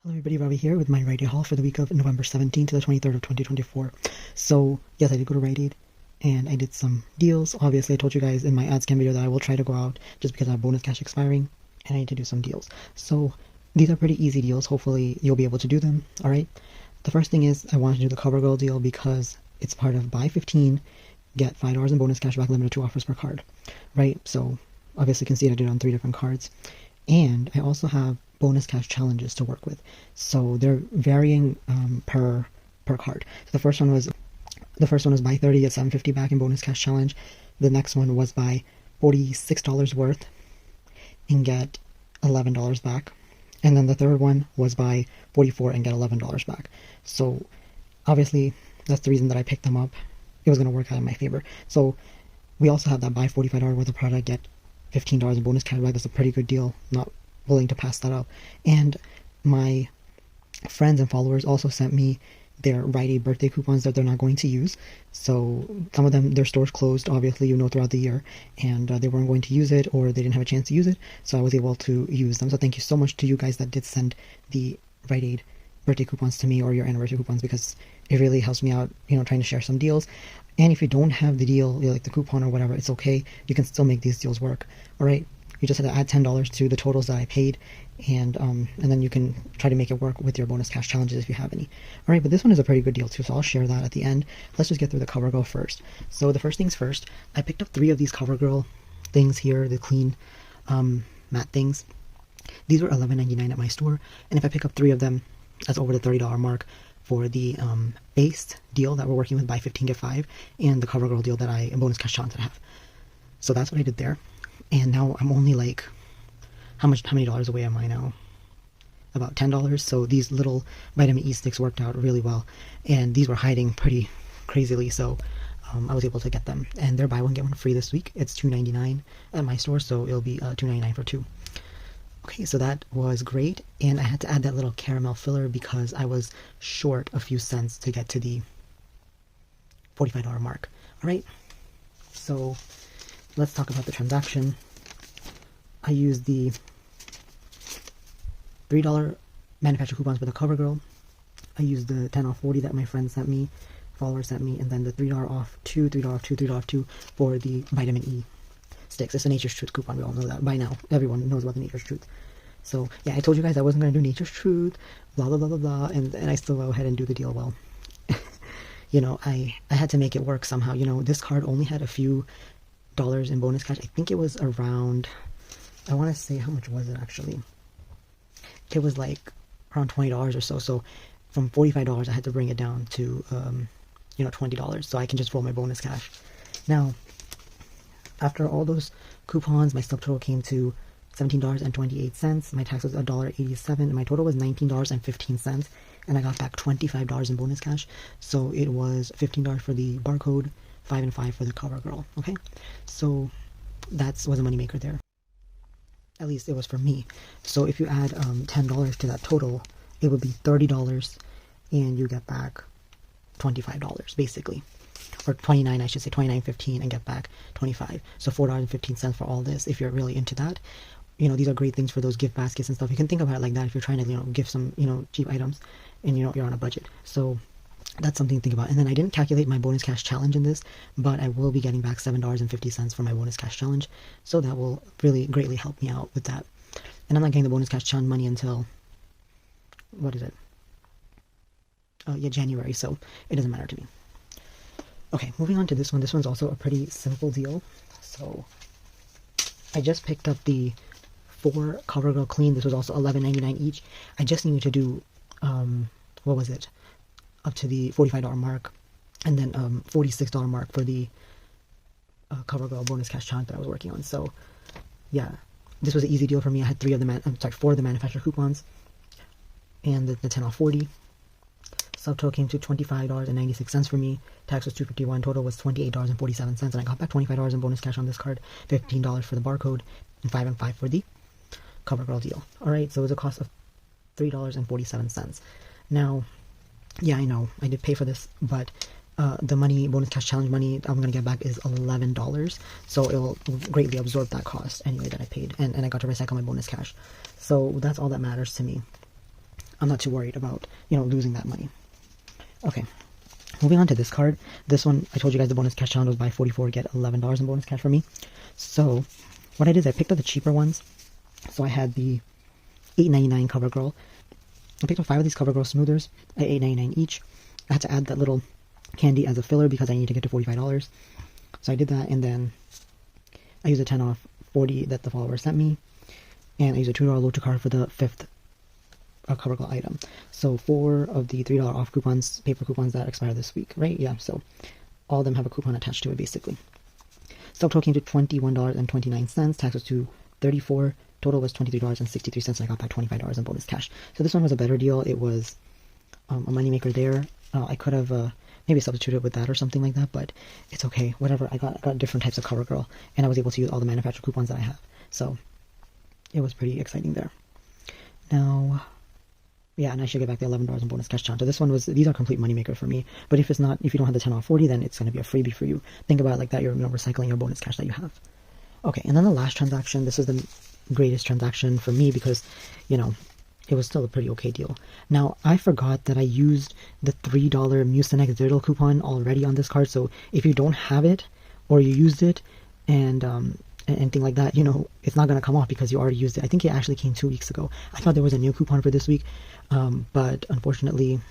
Hello everybody, Robbie here with my Rite Aid haul for the week of November 17th to the 23rd of 2024. So, yes, I did go to Rite Aid, and I did some deals. Obviously, I told you guys in my ad scan video that I will try to go out just because I have bonus cash expiring, and I need to do some deals. So, these are pretty easy deals. Hopefully, you'll be able to do them, alright? The first thing is, I wanted to do the CoverGirl deal because it's part of buy 15, get $5 in bonus cash back, limited 2 offers per card, right? So, obviously, you can see I did it on 3 different cards. And I also have bonus cash challenges to work with, so they're varying per card. So the first one was buy 30 get 750 back in bonus cash challenge. The next one was buy $46 worth and get $11 back, and then the third one was buy 44 and get $11 back. So obviously that's the reason that I picked them up. It was going to work out in my favor. So we also have that buy $45 worth of product, get $15 in bonus cash back. That's a pretty good deal. Not willing to pass that up. And my friends and followers also sent me their Rite Aid birthday coupons that they're not going to use. So some of them, their stores closed, obviously, throughout the year, and they weren't going to use it, or they didn't have a chance to use it. So I was able to use them. So thank you so much to you guys that did send the Rite Aid birthday coupons to me, or your anniversary coupons, because it really helps me out, trying to share some deals. And if you don't have the deal, like the coupon or whatever, it's okay. You can still make these deals work. All right. You just have to add $10 to the totals that I paid, and then you can try to make it work with your bonus cash challenges if you have any. All right, but this one is a pretty good deal too, so I'll share that at the end. Let's just get through the CoverGirl first. So the first things first, I picked up 3 of these CoverGirl things here, the clean matte things. These were $11.99 at my store, and if I pick up 3 of them, that's over the $30 mark for the base deal that we're working with, buy 15 get 5, and the CoverGirl deal that bonus cash challenge that I have. So that's what I did there. And now I'm only like, how many dollars away am I now? About $10. So these little vitamin E sticks worked out really well. And these were hiding pretty crazily, so I was able to get them. And they're buy one, get one free this week. It's $2.99 at my store, so it'll be $2.99 for 2. Okay, so that was great. And I had to add that little caramel filler because I was short a few cents to get to the $45 mark. All right, so let's talk about the transaction. I used the $3 manufacturer coupons for the CoverGirl. I used the 10 off 40 that my friends sent me, followers sent me, and then the $3 off 2, $3 off 2, $3 off 2 for the vitamin E sticks. It's a Nature's Truth coupon. We all know that by now. Everyone knows about the Nature's Truth. So yeah, I told you guys I wasn't going to do Nature's Truth, blah, blah, blah, blah, blah, and I still go ahead and do the deal. Well, I had to make it work somehow. This card only had a few dollars in bonus cash. I think it was around, I want to say, how much was it actually? It was like around $20 or so. So from $45 I had to bring it down to $20, so I can just roll my bonus cash. Now after all those coupons, my subtotal came to $17.28. My tax was $1.87, and my total was $19.15, and I got back $25 in bonus cash. So it was $15 for the barcode, 5 and 5 for the CoverGirl. Okay, so that was a moneymaker there. At least it was for me. So if you add $10 to that total, it would be $30, and you get back $25 basically, or 29, I should say, $29.15, and get back 25. So $4.15 for all this. If you're really into that, these are great things for those gift baskets and stuff. You can think about it like that if you're trying to gift some cheap items, and you're on a budget. So that's something to think about. And then I didn't calculate my bonus cash challenge in this, but I will be getting back $7.50 for my bonus cash challenge, so that will really greatly help me out with that. And I'm not getting the bonus cash challenge money until, what is it? January, so it doesn't matter to me. Okay, moving on to this one. This one's also a pretty simple deal. So I just picked up the 4 CoverGirl Clean. This was also $11.99 each. I just needed to do, what was it? Up to the $45 mark, and then $46 mark for the CoverGirl bonus cash challenge that I was working on. So yeah, this was an easy deal for me. I had 4 of the manufacturer coupons, and the 10 off 40. Subtotal came to $25.96 for me. Tax was $2.51. Total was $28.47, and I got back $25 in bonus cash on this card, $15 for the barcode, and 5 and 5 for the CoverGirl deal. All right, so it was a cost of $3.47. Now, yeah, I know I did pay for this, but the money, bonus cash challenge money I'm going to get back is $11, so it will greatly absorb that cost anyway that I paid, and I got to recycle my bonus cash. So that's all that matters to me. I'm not too worried about, losing that money. Okay, moving on to this card. This one, I told you guys the bonus cash challenge was buy 44, get $11 in bonus cash for me. So what I did is I picked up the cheaper ones. So I had the $8.99 CoverGirl. I picked up 5 of these CoverGirl smoothers at $8.99 each. I had to add that little candy as a filler because I need to get to $45. So I did that, and then I used a 10 off 40 that the follower sent me, and I used a $2 Lotra card for the 5th CoverGirl item. So 4 of the $3 off coupons, paper coupons that expire this week, right? Yeah, so all of them have a coupon attached to it, basically. Subtotal came to $21.29, tax was to $34, total was $23.63, and I got back $25 in bonus cash. So this one was a better deal. It was a moneymaker there. I could have maybe substituted with that or something like that, but it's okay. Whatever. I got different types of CoverGirl, and I was able to use all the manufacturer coupons that I have. So it was pretty exciting there. Now, yeah, and I should get back the $11 in bonus cash challenge. So this one these are complete moneymaker for me. But if you don't have the 10 off 40, then it's going to be a freebie for you. Think about it like that. You're recycling your bonus cash that you have. Okay, and then the last transaction. This is the greatest transaction for me because, it was still a pretty okay deal. Now, I forgot that I used the $3 Mucinex digital coupon already on this card. So if you don't have it, or you used it, and anything like that, it's not going to come off because you already used it. I think it actually came 2 weeks ago. I thought there was a new coupon for this week, but unfortunately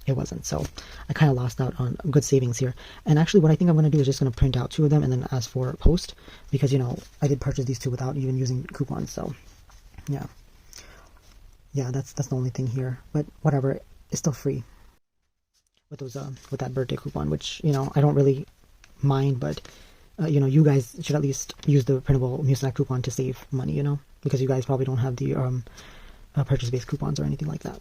it wasn't. So I kind of lost out on good savings here. And actually what I think I'm going to do is just going to print out 2 of them and then ask for post, because I did purchase these 2 without even using coupons. So yeah, that's the only thing here, but whatever, it's still free with those with that birthday coupon, which I don't really mind, but you guys should at least use the printable Mucinex coupon to save money, because you guys probably don't have the purchase-based coupons or anything like that.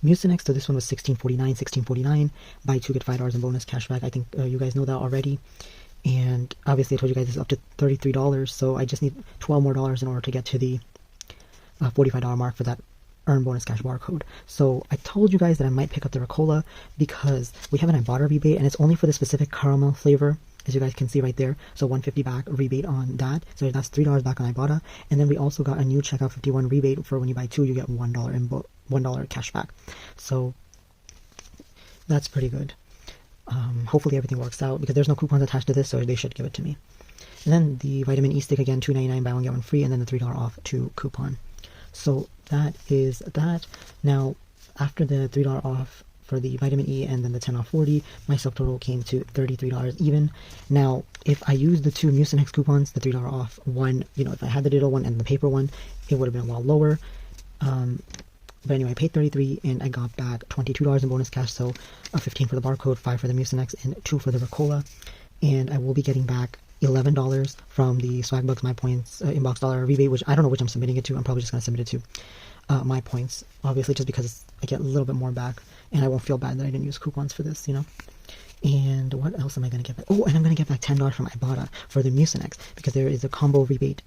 Mucinex, so this one was $16.49, buy 2 get $5 in bonus cashback. I think you guys know that already, and obviously I told you guys it's up to $33, so I just need $12 more in order to get to the $45 mark for that earn bonus cash barcode. So I told you guys that I might pick up the Ricola because we have an Ibotta rebate, and it's only for the specific caramel flavor, as you guys can see right there. So $150 back rebate on that. So that's $3 back on Ibotta. And then we also got a new checkout 51 rebate for when you buy 2, you get $1 in $1 cash back. So that's pretty good. Hopefully everything works out because there's no coupons attached to this, so they should give it to me. And then the vitamin E stick again, $2.99 buy 1 get 1 free, and then the $3 off 2 coupon. So that is that. Now, after the $3 off for the vitamin E and then the 10 off 40, my subtotal came to $33 even. Now, if I used the 2 Mucinex coupons, the $3 off one, if I had the digital one and the paper one, it would have been a lot lower. But anyway, I paid $33 and I got back $22 in bonus cash, so $15 for the barcode, $5 for the Mucinex, and $2 for the Ricola. And I will be getting back $11 from the Swagbucks My Points inbox dollar rebate, which I don't know which I'm submitting it to. I'm probably just going to submit it to My Points, obviously, just because I get a little bit more back, and I won't feel bad that I didn't use coupons for this, And what else am I going to get back? Oh, and I'm going to get back $10 from Ibotta for the Mucinex, because there is a combo rebate,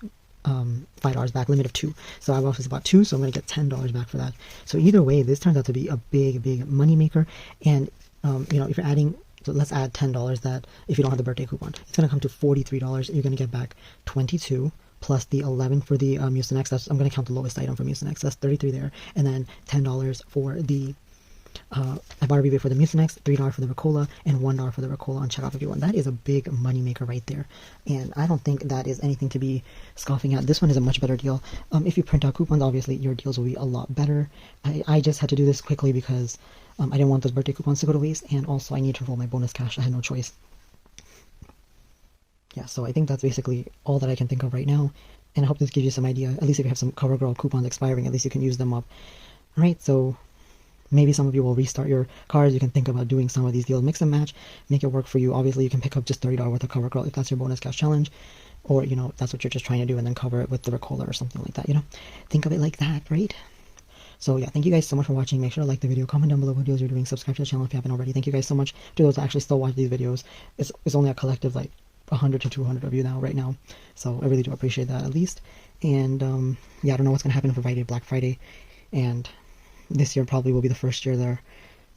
$5 back, limit of 2. So I've obviously bought 2, so I'm going to get $10 back for that. So either way, this turns out to be a big, big money maker. And, if you're adding... So let's add $10 that if you don't have the birthday coupon. It's going to come to $43. You're going to get back 22 plus the 11 for the Mucinex. I'm going to count the lowest item for Mucinex. That's 33 there. And then $10 for the I bought a rebate for the Mucinex, $3 for the Ricola, and $1 for the Ricola on checkout 51. That is a big money maker right there. And I don't think that is anything to be scoffing at. This one is a much better deal. If you print out coupons, obviously your deals will be a lot better. I just had to do this quickly because I didn't want those birthday coupons to go to waste, and also I need to roll my bonus cash. I had no choice. Yeah, so I think that's basically all that I can think of right now, and I hope this gives you some idea. At least if you have some CoverGirl coupons expiring, at least you can use them up. Alright, so maybe some of you will restart your cards. You can think about doing some of these deals, mix and match, make it work for you. Obviously, you can pick up just $30 worth of CoverGirl if that's your bonus cash challenge, or, that's what you're just trying to do, and then cover it with the Ricola or something like that, Think of it like that, right? So yeah, thank you guys so much for watching. Make sure to like the video, comment down below what videos you're doing, subscribe to the channel if you haven't already. Thank you guys so much to those that actually still watch these videos. It's only a collective 100 to 200 of you right now. So I really do appreciate that at least. And yeah, I don't know what's going to happen for Black Friday. And this year probably will be the first year there.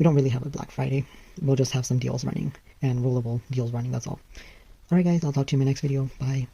We don't really have a Black Friday. We'll just have some deals running and rollable deals running, that's all. Alright guys, I'll talk to you in my next video. Bye.